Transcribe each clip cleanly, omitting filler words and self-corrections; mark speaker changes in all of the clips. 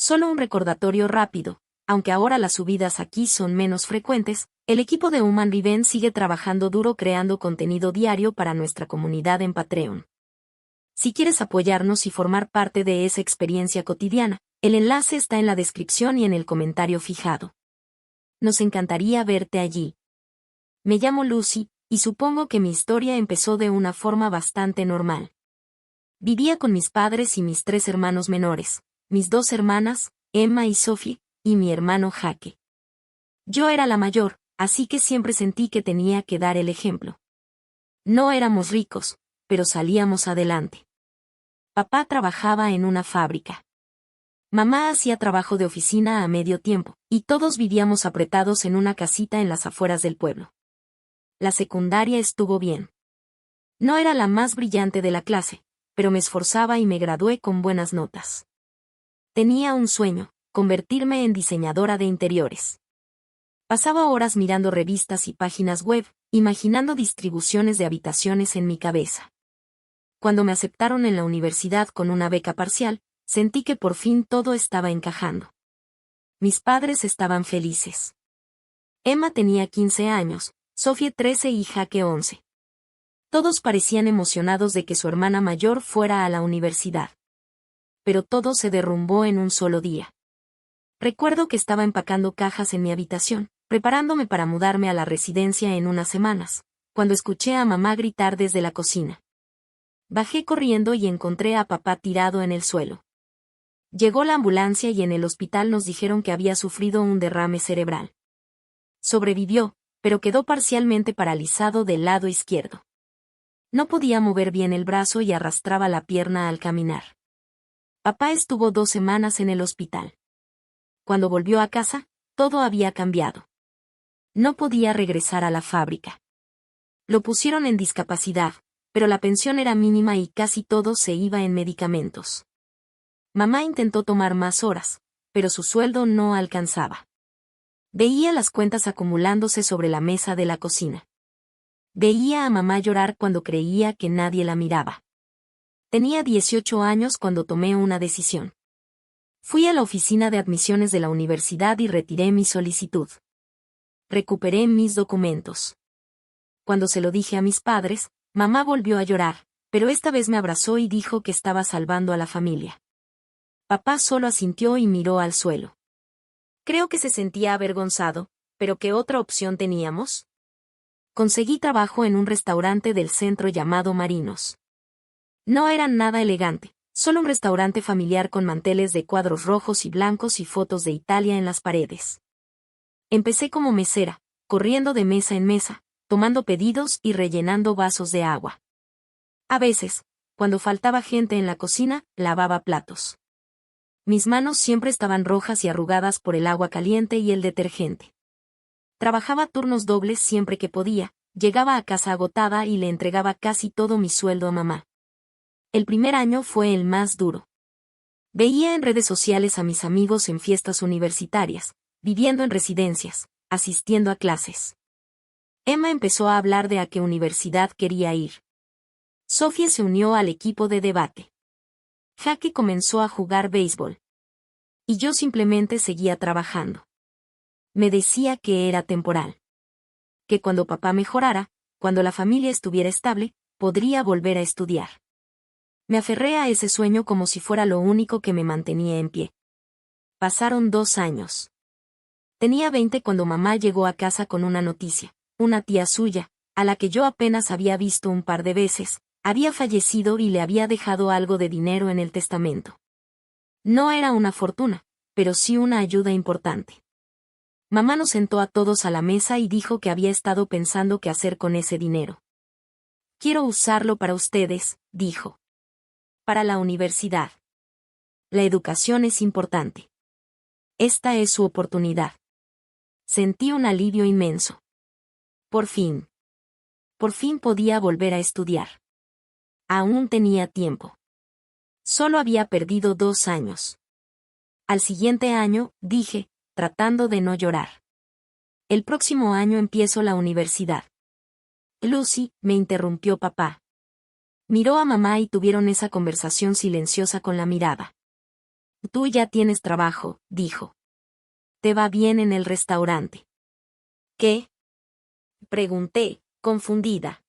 Speaker 1: Solo un recordatorio rápido, aunque ahora las subidas aquí son menos frecuentes, el equipo de Human Revenge sigue trabajando duro creando contenido diario para nuestra comunidad en Patreon. Si quieres apoyarnos y formar parte de esa experiencia cotidiana, el enlace está en la descripción y en el comentario fijado. Nos encantaría verte allí. Me llamo Lucy, y supongo que mi historia empezó de una forma bastante normal. Vivía con mis padres y mis 3 hermanos menores, mis 2 hermanas, Emma y Sophie, y mi hermano Jaque. Yo era la mayor, así que siempre sentí que tenía que dar el ejemplo. No éramos ricos, pero salíamos adelante. Papá trabajaba en una fábrica. Mamá hacía trabajo de oficina a medio tiempo, y todos vivíamos apretados en una casita en las afueras del pueblo. La secundaria estuvo bien. No era la más brillante de la clase, pero me esforzaba y me gradué con buenas notas. Tenía un sueño, convertirme en diseñadora de interiores. Pasaba horas mirando revistas y páginas web, imaginando distribuciones de habitaciones en mi cabeza. Cuando me aceptaron en la universidad con una beca parcial, sentí que por fin todo estaba encajando. Mis padres estaban felices. Emma tenía 15 años, Sophie 13 y Jaque 11. Todos parecían emocionados de que su hermana mayor fuera a la universidad. Pero todo se derrumbó en un solo día. Recuerdo que estaba empacando cajas en mi habitación, preparándome para mudarme a la residencia en unas semanas, cuando escuché a mamá gritar desde la cocina. Bajé corriendo y encontré a papá tirado en el suelo. Llegó la ambulancia y en el hospital nos dijeron que había sufrido un derrame cerebral. Sobrevivió, pero quedó parcialmente paralizado del lado izquierdo. No podía mover bien el brazo y arrastraba la pierna al caminar. Papá estuvo 2 semanas en el hospital. Cuando volvió a casa, todo había cambiado. No podía regresar a la fábrica. Lo pusieron en discapacidad, pero la pensión era mínima y casi todo se iba en medicamentos. Mamá intentó tomar más horas, pero su sueldo no alcanzaba. Veía las cuentas acumulándose sobre la mesa de la cocina. Veía a mamá llorar cuando creía que nadie la miraba. Tenía 18 años cuando tomé una decisión. Fui a la oficina de admisiones de la universidad y retiré mi solicitud. Recuperé mis documentos. Cuando se lo dije a mis padres, mamá volvió a llorar, pero esta vez me abrazó y dijo que estaba salvando a la familia. Papá solo asintió y miró al suelo. Creo que se sentía avergonzado, pero ¿qué otra opción teníamos? Conseguí trabajo en un restaurante del centro llamado Marinos. No era nada elegante, solo un restaurante familiar con manteles de cuadros rojos y blancos y fotos de Italia en las paredes. Empecé como mesera, corriendo de mesa en mesa, tomando pedidos y rellenando vasos de agua. A veces, cuando faltaba gente en la cocina, lavaba platos. Mis manos siempre estaban rojas y arrugadas por el agua caliente y el detergente. Trabajaba turnos dobles siempre que podía, llegaba a casa agotada y le entregaba casi todo mi sueldo a mamá. El primer año fue el más duro. Veía en redes sociales a mis amigos en fiestas universitarias, viviendo en residencias, asistiendo a clases. Emma empezó a hablar de a qué universidad quería ir. Sophie se unió al equipo de debate. Jaque comenzó a jugar béisbol. Y yo simplemente seguía trabajando. Me decía que era temporal. Que cuando papá mejorara, cuando la familia estuviera estable, podría volver a estudiar. Me aferré a ese sueño como si fuera lo único que me mantenía en pie. Pasaron 2 años. Tenía 20 cuando mamá llegó a casa con una noticia. Una tía suya, a la que yo apenas había visto un par de veces, había fallecido y le había dejado algo de dinero en el testamento. No era una fortuna, pero sí una ayuda importante. Mamá nos sentó a todos a la mesa y dijo que había estado pensando qué hacer con ese dinero. Quiero usarlo para ustedes, dijo. Para la universidad. La educación es importante. Esta es su oportunidad. Sentí un alivio inmenso. Por fin. Por fin podía volver a estudiar. Aún tenía tiempo. Solo había perdido 2 años. Al siguiente año, dije, tratando de no llorar. El próximo año empiezo la universidad. Lucy, me interrumpió papá. Miró a mamá y tuvieron esa conversación silenciosa con la mirada. Tú ya tienes trabajo, dijo. Te va bien en el restaurante. ¿Qué? Pregunté, confundida.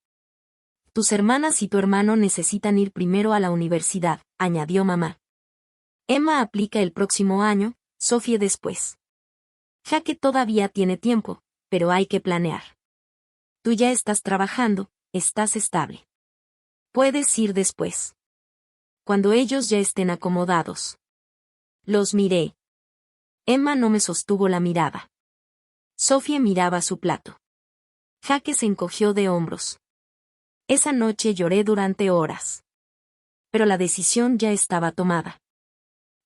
Speaker 1: Tus hermanas y tu hermano necesitan ir primero a la universidad, añadió mamá. Emma aplica el próximo año, Sofía después. Jaque todavía tiene tiempo, pero hay que planear. Tú ya estás trabajando, estás estable. Puedes ir después. Cuando ellos ya estén acomodados. Los miré. Emma no me sostuvo la mirada. Sofía miraba su plato. Jaque se encogió de hombros. Esa noche lloré durante horas. Pero la decisión ya estaba tomada.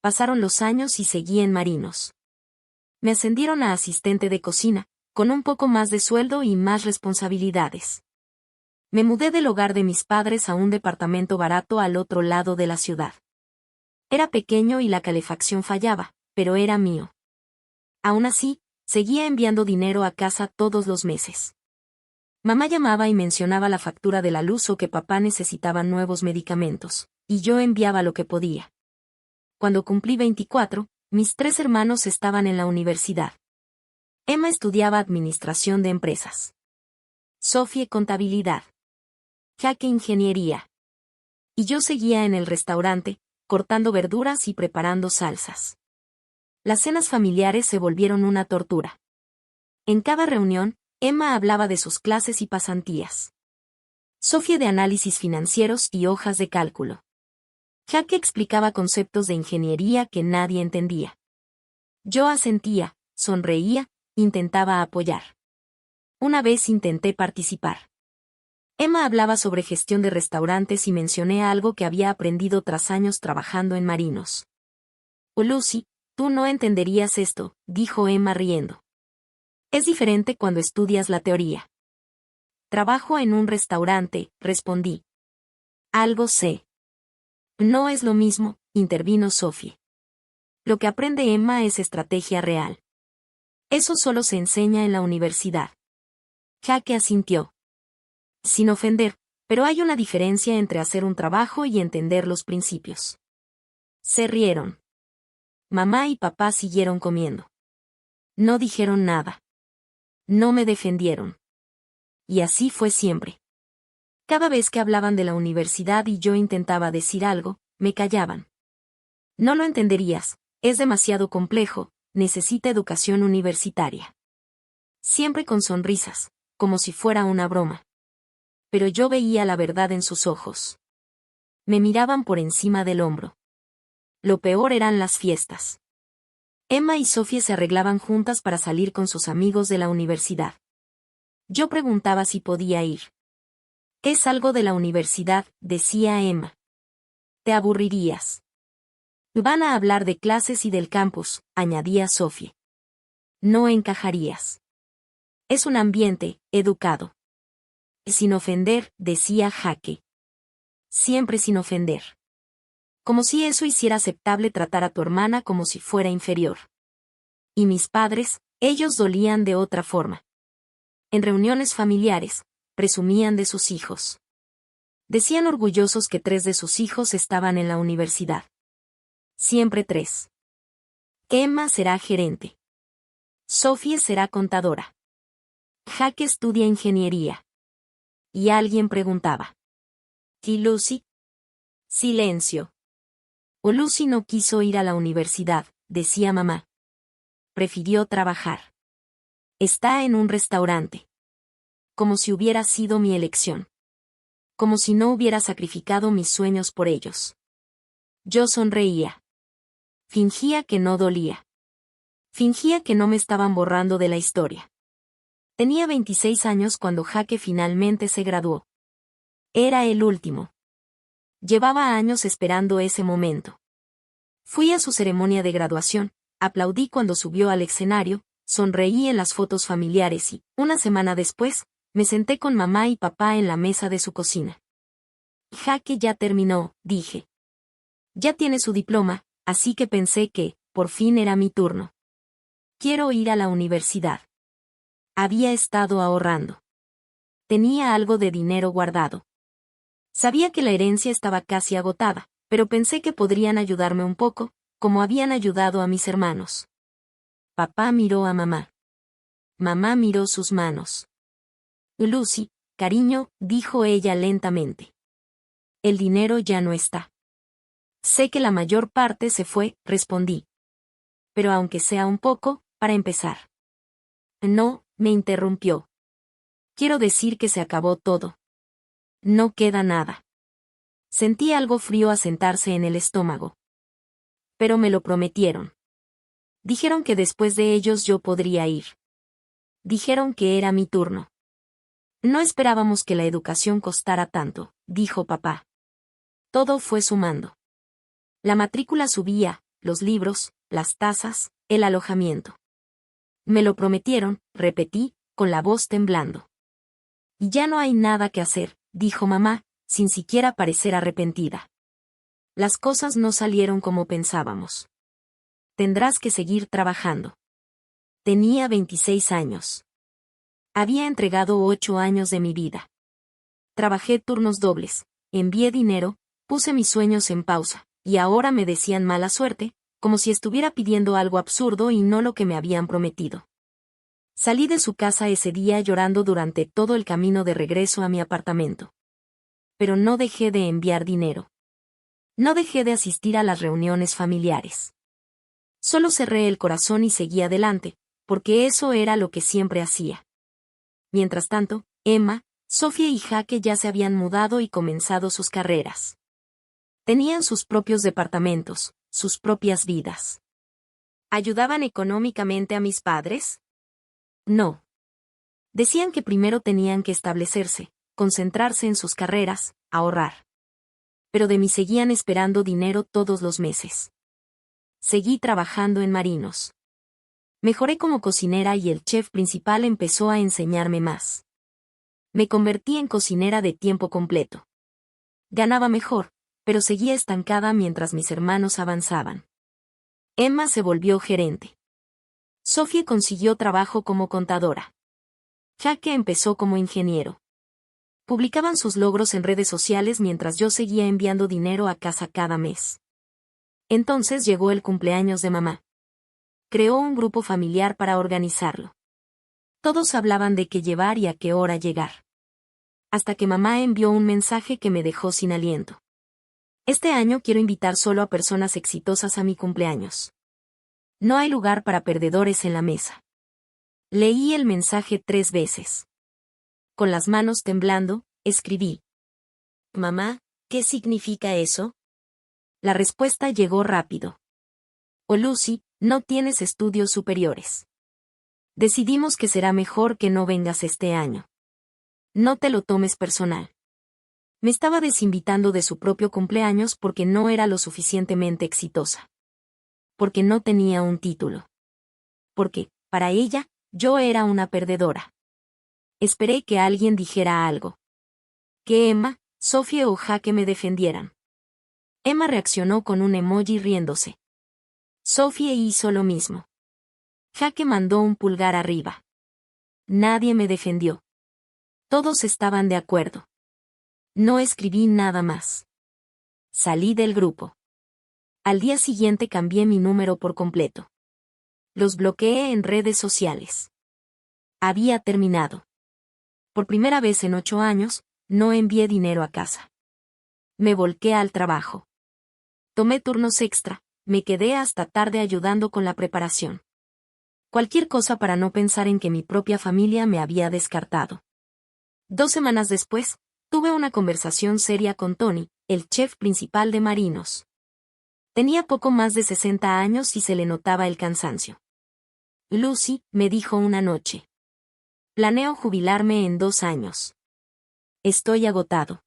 Speaker 1: Pasaron los años y seguí en Marinos. Me ascendieron a asistente de cocina, con un poco más de sueldo y más responsabilidades. Me mudé del hogar de mis padres a un departamento barato al otro lado de la ciudad. Era pequeño y la calefacción fallaba, pero era mío. Aún así, seguía enviando dinero a casa todos los meses. Mamá llamaba y mencionaba la factura de la luz o que papá necesitaba nuevos medicamentos, y yo enviaba lo que podía. Cuando cumplí 24, mis 3 hermanos estaban en la universidad. Emma estudiaba administración de empresas. Sofía contabilidad. Jaque ingeniería. Y yo seguía en el restaurante, cortando verduras y preparando salsas. Las cenas familiares se volvieron una tortura. En cada reunión, Emma hablaba de sus clases y pasantías. Sofía de análisis financieros y hojas de cálculo. Jaque explicaba conceptos de ingeniería que nadie entendía. Yo asentía, sonreía, intentaba apoyar. Una vez intenté participar. Emma hablaba sobre gestión de restaurantes y mencioné algo que había aprendido tras años trabajando en Marinos. Oh, Lucy, tú no entenderías esto, dijo Emma riendo. Es diferente cuando estudias la teoría. Trabajo en un restaurante, respondí. Algo sé. No es lo mismo, intervino Sophie. Lo que aprende Emma es estrategia real. Eso solo se enseña en la universidad. Jaque asintió. Sin ofender, pero hay una diferencia entre hacer un trabajo y entender los principios. Se rieron. Mamá y papá siguieron comiendo. No dijeron nada. No me defendieron. Y así fue siempre. Cada vez que hablaban de la universidad y yo intentaba decir algo, me callaban. No lo entenderías, es demasiado complejo, necesita educación universitaria. Siempre con sonrisas, como si fuera una broma. Pero yo veía la verdad en sus ojos. Me miraban por encima del hombro. Lo peor eran las fiestas. Emma y Sofía se arreglaban juntas para salir con sus amigos de la universidad. Yo preguntaba si podía ir. Es algo de la universidad, decía Emma. Te aburrirías. Van a hablar de clases y del campus, añadía Sofía. No encajarías. Es un ambiente, educado. Sin ofender, decía Jaque. Siempre sin ofender. Como si eso hiciera aceptable tratar a tu hermana como si fuera inferior. Y mis padres, ellos dolían de otra forma. En reuniones familiares, presumían de sus hijos. Decían orgullosos que 3 de sus hijos estaban en la universidad. Siempre 3. Emma será gerente. Sofía será contadora. Jaque estudia ingeniería. Y alguien preguntaba. ¿Y Lucy? Silencio. O Lucy no quiso ir a la universidad, decía mamá. Prefirió trabajar. Está en un restaurante. Como si hubiera sido mi elección. Como si no hubiera sacrificado mis sueños por ellos. Yo sonreía. Fingía que no dolía. Fingía que no me estaban borrando de la historia. Tenía 26 años cuando Jaque finalmente se graduó. Era el último. Llevaba años esperando ese momento. Fui a su ceremonia de graduación, aplaudí cuando subió al escenario, sonreí en las fotos familiares y, una semana después, me senté con mamá y papá en la mesa de su cocina. Jaque ya terminó, dije. Ya tiene su diploma, así que pensé que, por fin era mi turno. Quiero ir a la universidad. Había estado ahorrando. Tenía algo de dinero guardado. Sabía que la herencia estaba casi agotada, pero pensé que podrían ayudarme un poco, como habían ayudado a mis hermanos. Papá miró a mamá. Mamá miró sus manos. Lucy, cariño, dijo ella lentamente. El dinero ya no está. Sé que la mayor parte se fue, respondí. Pero aunque sea un poco, para empezar. No, me interrumpió. Quiero decir que se acabó todo. No queda nada. Sentí algo frío asentarse en el estómago. Pero me lo prometieron. Dijeron que después de ellos yo podría ir. Dijeron que era mi turno. No esperábamos que la educación costara tanto, dijo papá. Todo fue sumando. La matrícula subía, los libros, las tasas, el alojamiento. Me lo prometieron, repetí, con la voz temblando. Y ya no hay nada que hacer, dijo mamá, sin siquiera parecer arrepentida. Las cosas no salieron como pensábamos. Tendrás que seguir trabajando. Tenía 26 años. Había entregado 8 años de mi vida. Trabajé turnos dobles, envié dinero, puse mis sueños en pausa, y ahora me decían mala suerte, como si estuviera pidiendo algo absurdo y no lo que me habían prometido. Salí de su casa ese día llorando durante todo el camino de regreso a mi apartamento. Pero no dejé de enviar dinero. No dejé de asistir a las reuniones familiares. Solo cerré el corazón y seguí adelante, porque eso era lo que siempre hacía. Mientras tanto, Emma, Sofía y Jaque ya se habían mudado y comenzado sus carreras. Tenían sus propios departamentos, sus propias vidas. ¿Ayudaban económicamente a mis padres? No. Decían que primero tenían que establecerse, concentrarse en sus carreras, ahorrar. Pero de mí seguían esperando dinero todos los meses. Seguí trabajando en Marinos. Mejoré como cocinera y el chef principal empezó a enseñarme más. Me convertí en cocinera de tiempo completo. Ganaba mejor, pero seguía estancada mientras mis hermanos avanzaban. Emma se volvió gerente. Sofía consiguió trabajo como contadora. Jaque empezó como ingeniero. Publicaban sus logros en redes sociales mientras yo seguía enviando dinero a casa cada mes. Entonces llegó el cumpleaños de mamá. Creó un grupo familiar para organizarlo. Todos hablaban de qué llevar y a qué hora llegar. Hasta que mamá envió un mensaje que me dejó sin aliento. Este año quiero invitar solo a personas exitosas a mi cumpleaños. No hay lugar para perdedores en la mesa. Leí el mensaje 3 veces. Con las manos temblando, escribí. Mamá, ¿qué significa eso? La respuesta llegó rápido. Oh Lucy, no tienes estudios superiores. Decidimos que será mejor que no vengas este año. No te lo tomes personal. Me estaba desinvitando de su propio cumpleaños porque no era lo suficientemente exitosa. Porque no tenía un título. Porque, para ella, yo era una perdedora. Esperé que alguien dijera algo. Que Emma, Sofía o Jaque me defendieran. Emma reaccionó con un emoji riéndose. Sofía hizo lo mismo. Jaque mandó un pulgar arriba. Nadie me defendió. Todos estaban de acuerdo. No escribí nada más. Salí del grupo. Al día siguiente cambié mi número por completo. Los bloqueé en redes sociales. Había terminado. Por primera vez en 8 años, no envié dinero a casa. Me volqué al trabajo. Tomé turnos extra, me quedé hasta tarde ayudando con la preparación. Cualquier cosa para no pensar en que mi propia familia me había descartado. 2 semanas después, tuve una conversación seria con Tony, el chef principal de Marinos. Tenía poco más de 60 años y se le notaba el cansancio. Lucy, me dijo una noche. Planeo jubilarme en 2 años. Estoy agotado.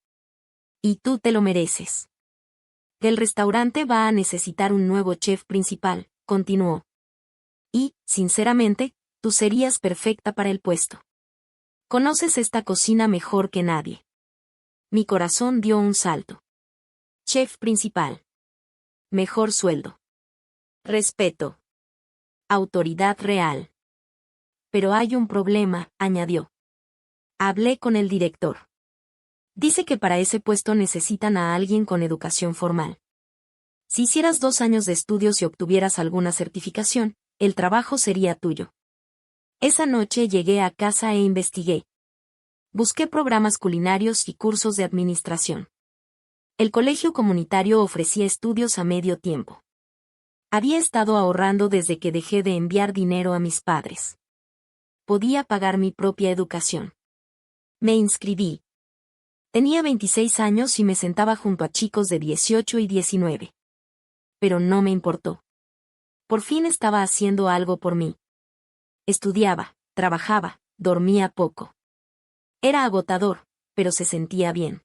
Speaker 1: Y tú te lo mereces. El restaurante va a necesitar un nuevo chef principal, continuó. Y, sinceramente, tú serías perfecta para el puesto. Conoces esta cocina mejor que nadie. Mi corazón dio un salto. Chef principal. Mejor sueldo. Respeto. Autoridad real. Pero hay un problema, añadió. Hablé con el director. Dice que para ese puesto necesitan a alguien con educación formal. Si hicieras 2 años de estudios y obtuvieras alguna certificación, el trabajo sería tuyo. Esa noche llegué a casa e investigué. Busqué programas culinarios y cursos de administración. El colegio comunitario ofrecía estudios a medio tiempo. Había estado ahorrando desde que dejé de enviar dinero a mis padres. Podía pagar mi propia educación. Me inscribí. Tenía 26 años y me sentaba junto a chicos de 18 y 19. Pero no me importó. Por fin estaba haciendo algo por mí. Estudiaba, trabajaba, dormía poco. Era agotador, pero se sentía bien.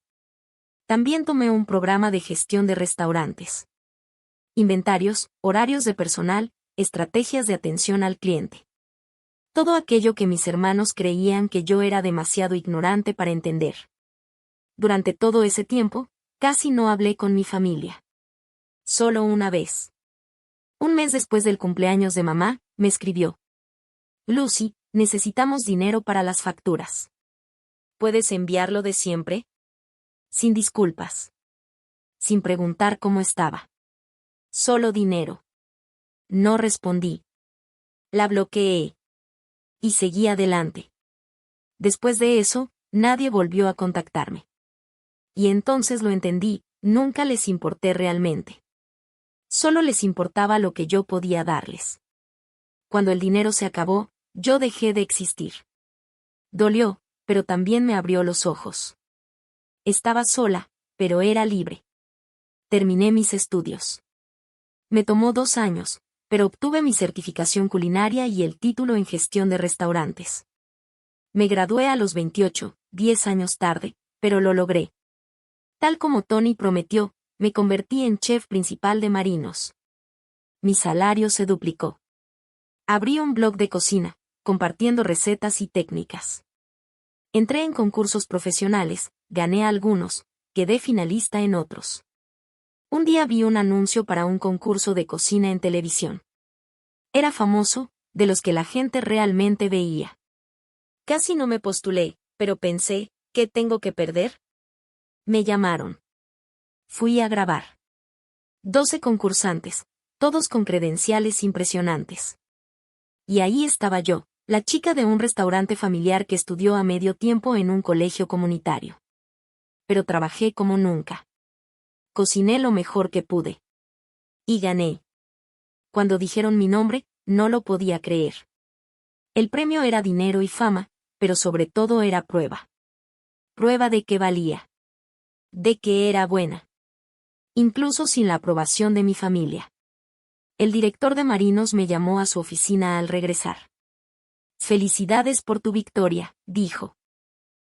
Speaker 1: También tomé un programa de gestión de restaurantes. Inventarios, horarios de personal, estrategias de atención al cliente. Todo aquello que mis hermanos creían que yo era demasiado ignorante para entender. Durante todo ese tiempo, casi no hablé con mi familia. Solo una vez. Un mes después del cumpleaños de mamá, me escribió. Lucy, necesitamos dinero para las facturas. ¿Puedes enviarlo de siempre? Sin disculpas. Sin preguntar cómo estaba. Solo dinero. No respondí. La bloqueé. Y seguí adelante. Después de eso, nadie volvió a contactarme. Y entonces lo entendí, nunca les importé realmente. Solo les importaba lo que yo podía darles. Cuando el dinero se acabó, yo dejé de existir. Dolió, pero también me abrió los ojos. Estaba sola, pero era libre. Terminé mis estudios. Me tomó 2 años, pero obtuve mi certificación culinaria y el título en gestión de restaurantes. Me gradué a los 28, 10 años tarde, pero lo logré. Tal como Tony prometió, me convertí en chef principal de Marinos. Mi salario se duplicó. Abrí un blog de cocina, compartiendo recetas y técnicas. Entré en concursos profesionales, gané algunos, quedé finalista en otros. Un día vi un anuncio para un concurso de cocina en televisión. Era famoso, de los que la gente realmente veía. Casi no me postulé, pero pensé, ¿qué tengo que perder? Me llamaron. Fui a grabar. 12 concursantes, todos con credenciales impresionantes. Y ahí estaba yo, la chica de un restaurante familiar que estudió a medio tiempo en un colegio comunitario. Pero trabajé como nunca. Cociné lo mejor que pude. Y gané. Cuando dijeron mi nombre, no lo podía creer. El premio era dinero y fama, pero sobre todo era prueba. Prueba de que valía. De que era buena. Incluso sin la aprobación de mi familia. El director de Marinos me llamó a su oficina al regresar. Felicidades por tu victoria, dijo.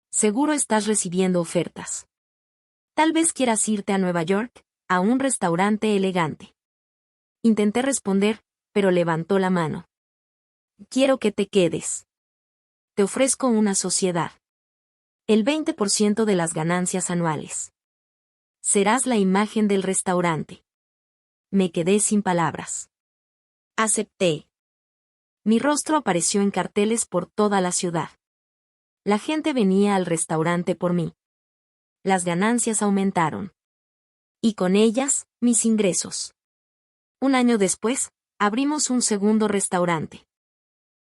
Speaker 1: Seguro estás recibiendo ofertas. Tal vez quieras irte a Nueva York, a un restaurante elegante. Intenté responder, pero levantó la mano. Quiero que te quedes. Te ofrezco una sociedad. El 20% de las ganancias anuales. Serás la imagen del restaurante. Me quedé sin palabras. Acepté. Mi rostro apareció en carteles por toda la ciudad. La gente venía al restaurante por mí. Las ganancias aumentaron. Y con ellas, mis ingresos. Un año después, abrimos un segundo restaurante.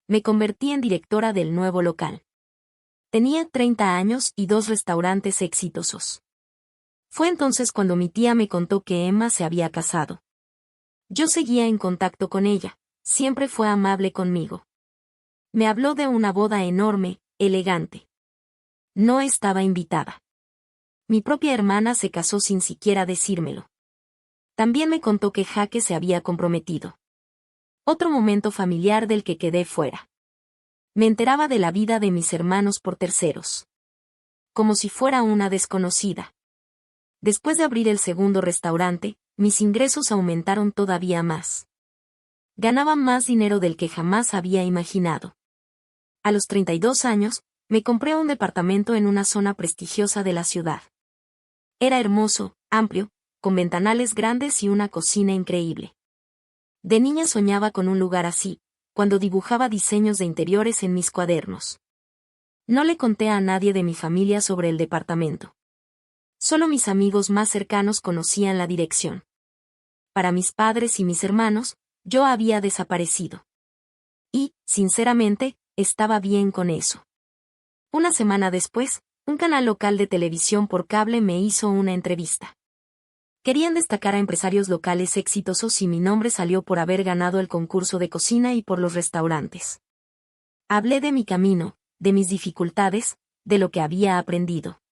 Speaker 1: Me convertí en directora del nuevo local. Tenía 30 años y 2 restaurantes exitosos. Fue entonces cuando mi tía me contó que Emma se había casado. Yo seguía en contacto con ella, siempre fue amable conmigo. Me habló de una boda enorme, elegante. No estaba invitada. Mi propia hermana se casó sin siquiera decírmelo. También me contó que Jaque se había comprometido. Otro momento familiar del que quedé fuera. Me enteraba de la vida de mis hermanos por terceros. Como si fuera una desconocida. Después de abrir el segundo restaurante, mis ingresos aumentaron todavía más. Ganaba más dinero del que jamás había imaginado. A los 32 años, me compré un departamento en una zona prestigiosa de la ciudad. Era hermoso, amplio, con ventanales grandes y una cocina increíble. De niña soñaba con un lugar así, cuando dibujaba diseños de interiores en mis cuadernos. No le conté a nadie de mi familia sobre el departamento. Solo mis amigos más cercanos conocían la dirección. para mis padres y mis hermanos, yo había desaparecido. Y, sinceramente, estaba bien con eso. Una semana después, un canal local de televisión por cable me hizo una entrevista. Querían destacar a empresarios locales exitosos y mi nombre salió por haber ganado el concurso de cocina y por los restaurantes. Hablé de mi camino, de mis dificultades, de lo que había aprendido.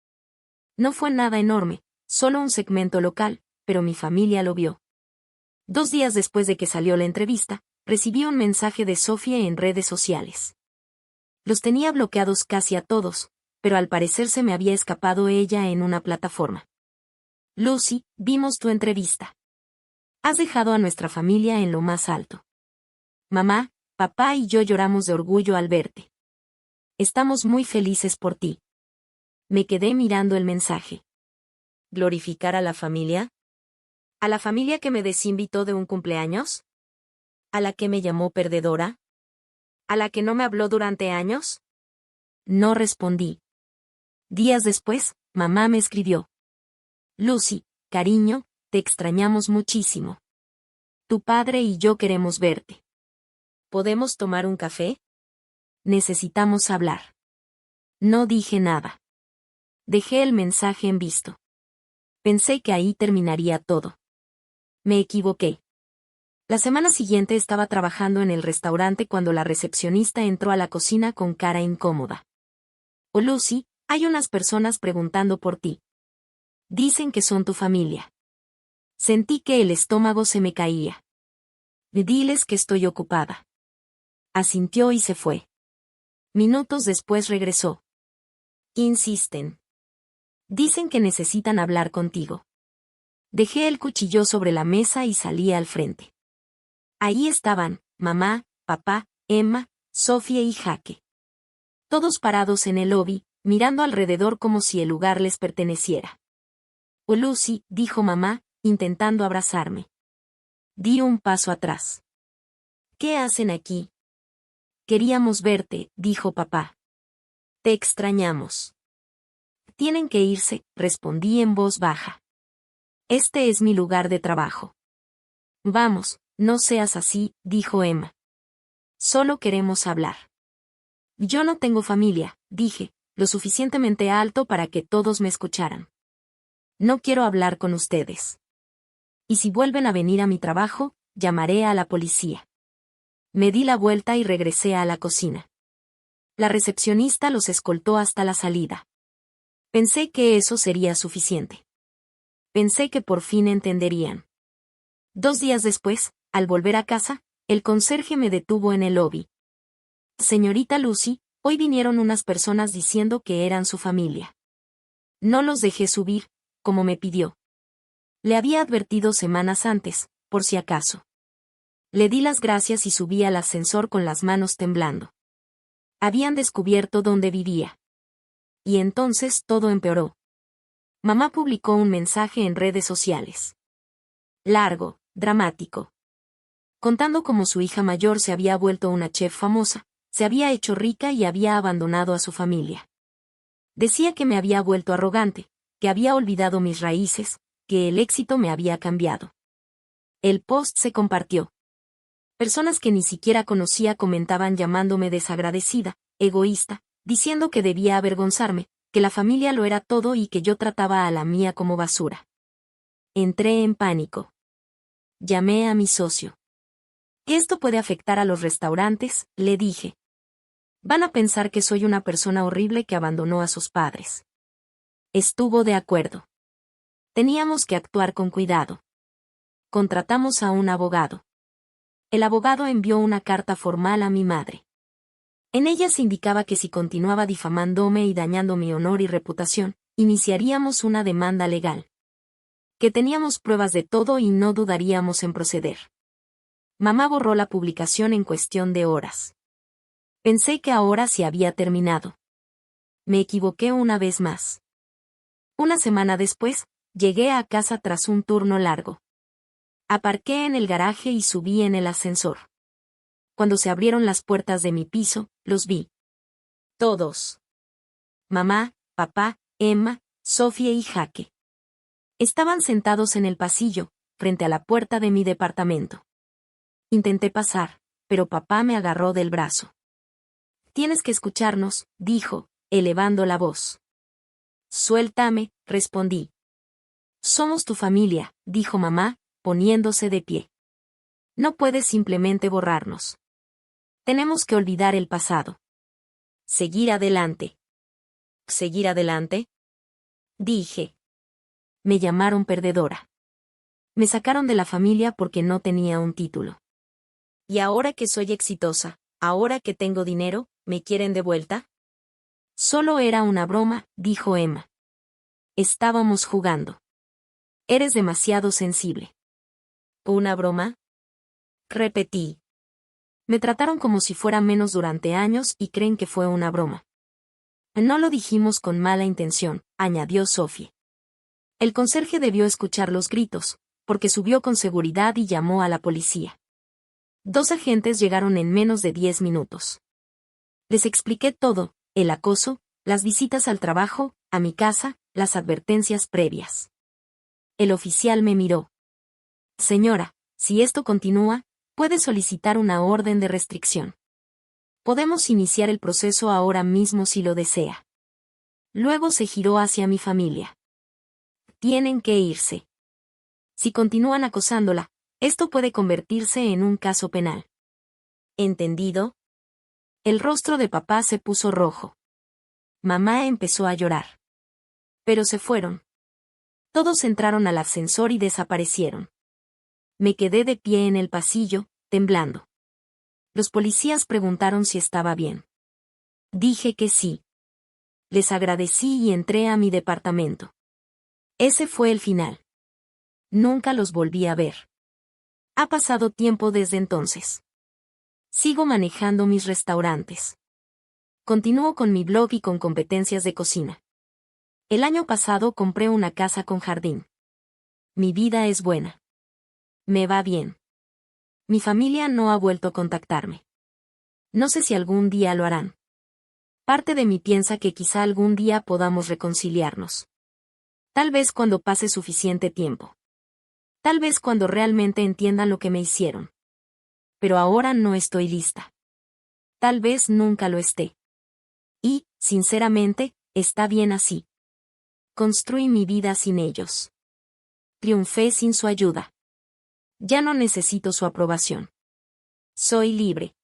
Speaker 1: No fue nada enorme, solo un segmento local, pero mi familia lo vio. 2 días después de que salió la entrevista, recibí un mensaje de Sofía en redes sociales. Los tenía bloqueados casi a todos, pero al parecer se me había escapado ella en una plataforma. Lucy, vimos tu entrevista. Has dejado a nuestra familia en lo más alto. Mamá, papá y yo lloramos de orgullo al verte. Estamos muy felices por ti. Me quedé mirando el mensaje. ¿Glorificar a la familia? ¿A la familia que me desinvitó de un cumpleaños? ¿A la que me llamó perdedora? ¿A la que no me habló durante años? No respondí. Días después, mamá me escribió. Lucy, cariño, te extrañamos muchísimo. Tu padre y yo queremos verte. ¿Podemos tomar un café? Necesitamos hablar. No dije nada. Dejé el mensaje en visto. Pensé que ahí terminaría todo. Me equivoqué. La semana siguiente estaba trabajando en el restaurante cuando la recepcionista entró a la cocina con cara incómoda. Oh Lucy, hay unas personas preguntando por ti. Dicen que son tu familia. Sentí que el estómago se me caía. Diles que estoy ocupada. Asintió y se fue. Minutos después regresó. Insisten. Dicen que necesitan hablar contigo. Dejé el cuchillo sobre la mesa y salí al frente. Ahí estaban, mamá, papá, Emma, Sofía y Jaque. Todos parados en el lobby, mirando alrededor como si el lugar les perteneciera. Oh Lucy, dijo mamá, intentando abrazarme. Di un paso atrás. ¿Qué hacen aquí? Queríamos verte, dijo papá. Te extrañamos. Tienen que irse, respondí en voz baja. Este es mi lugar de trabajo. Vamos, no seas así, dijo Emma. Solo queremos hablar. Yo no tengo familia, dije, lo suficientemente alto para que todos me escucharan. No quiero hablar con ustedes. Y si vuelven a venir a mi trabajo, llamaré a la policía. Me di la vuelta y regresé a la cocina. La recepcionista los escoltó hasta la salida. Pensé que eso sería suficiente. Pensé que por fin entenderían. 2 días después, al volver a casa, el conserje me detuvo en el lobby. Señorita Lucy, hoy vinieron unas personas diciendo que eran su familia. No los dejé subir, como me pidió. Le había advertido semanas antes, por si acaso. Le di las gracias y subí al ascensor con las manos temblando. Habían descubierto dónde vivía. Y entonces todo empeoró. Mamá publicó un mensaje en redes sociales. Largo, dramático. Contando cómo su hija mayor se había vuelto una chef famosa, se había hecho rica y había abandonado a su familia. Decía que me había vuelto arrogante, que había olvidado mis raíces, que el éxito me había cambiado. El post se compartió. Personas que ni siquiera conocía comentaban llamándome desagradecida, egoísta, diciendo que debía avergonzarme, que la familia lo era todo y que yo trataba a la mía como basura. Entré en pánico. Llamé a mi socio. Esto puede afectar a los restaurantes, le dije. Van a pensar que soy una persona horrible que abandonó a sus padres. Estuvo de acuerdo. Teníamos que actuar con cuidado. Contratamos a un abogado. El abogado envió una carta formal a mi madre. En ella se indicaba que si continuaba difamándome y dañando mi honor y reputación, iniciaríamos una demanda legal. Que teníamos pruebas de todo y no dudaríamos en proceder. Mamá borró la publicación en cuestión de horas. Pensé que ahora se había terminado. Me equivoqué una vez más. Una semana después, llegué a casa tras un turno largo. Aparqué en el garaje y subí en el ascensor. Cuando se abrieron las puertas de mi piso, los vi. Todos. Mamá, papá, Emma, Sofía y Jaque. Estaban sentados en el pasillo, frente a la puerta de mi departamento. Intenté pasar, pero papá me agarró del brazo. Tienes que escucharnos, dijo, elevando la voz. Suéltame, respondí. Somos tu familia, dijo mamá, poniéndose de pie. No puedes simplemente borrarnos. Tenemos que olvidar el pasado. Seguir adelante. ¿Seguir adelante? Dije. Me llamaron perdedora. Me sacaron de la familia porque no tenía un título. Y ahora que soy exitosa, ahora que tengo dinero, ¿me quieren de vuelta? Solo era una broma, dijo Emma. Estábamos jugando. Eres demasiado sensible. ¿Una broma? Repetí. Me trataron como si fuera menos durante años y creen que fue una broma. No lo dijimos con mala intención, añadió Sophie. El conserje debió escuchar los gritos, porque subió con seguridad y llamó a la policía. 2 agentes llegaron en menos de 10 minutos. Les expliqué todo, el acoso, las visitas al trabajo, a mi casa, las advertencias previas. El oficial me miró. Señora, si esto continúa, puede solicitar una orden de restricción. Podemos iniciar el proceso ahora mismo si lo desea. Luego se giró hacia mi familia. Tienen que irse. Si continúan acosándola, esto puede convertirse en un caso penal. ¿Entendido? El rostro de papá se puso rojo. Mamá empezó a llorar. Pero se fueron. Todos entraron al ascensor y desaparecieron. Me quedé de pie en el pasillo, temblando. Los policías preguntaron si estaba bien. Dije que sí. Les agradecí y entré a mi departamento. Ese fue el final. Nunca los volví a ver. Ha pasado tiempo desde entonces. Sigo manejando mis restaurantes. Continúo con mi blog y con competencias de cocina. El año pasado compré una casa con jardín. Mi vida es buena. Me va bien. Mi familia no ha vuelto a contactarme. No sé si algún día lo harán. Parte de mí piensa que quizá algún día podamos reconciliarnos. Tal vez cuando pase suficiente tiempo. Tal vez cuando realmente entiendan lo que me hicieron. Pero ahora no estoy lista. Tal vez nunca lo esté. Y, sinceramente, está bien así. Construí mi vida sin ellos. Triunfé sin su ayuda. Ya no necesito su aprobación. Soy libre.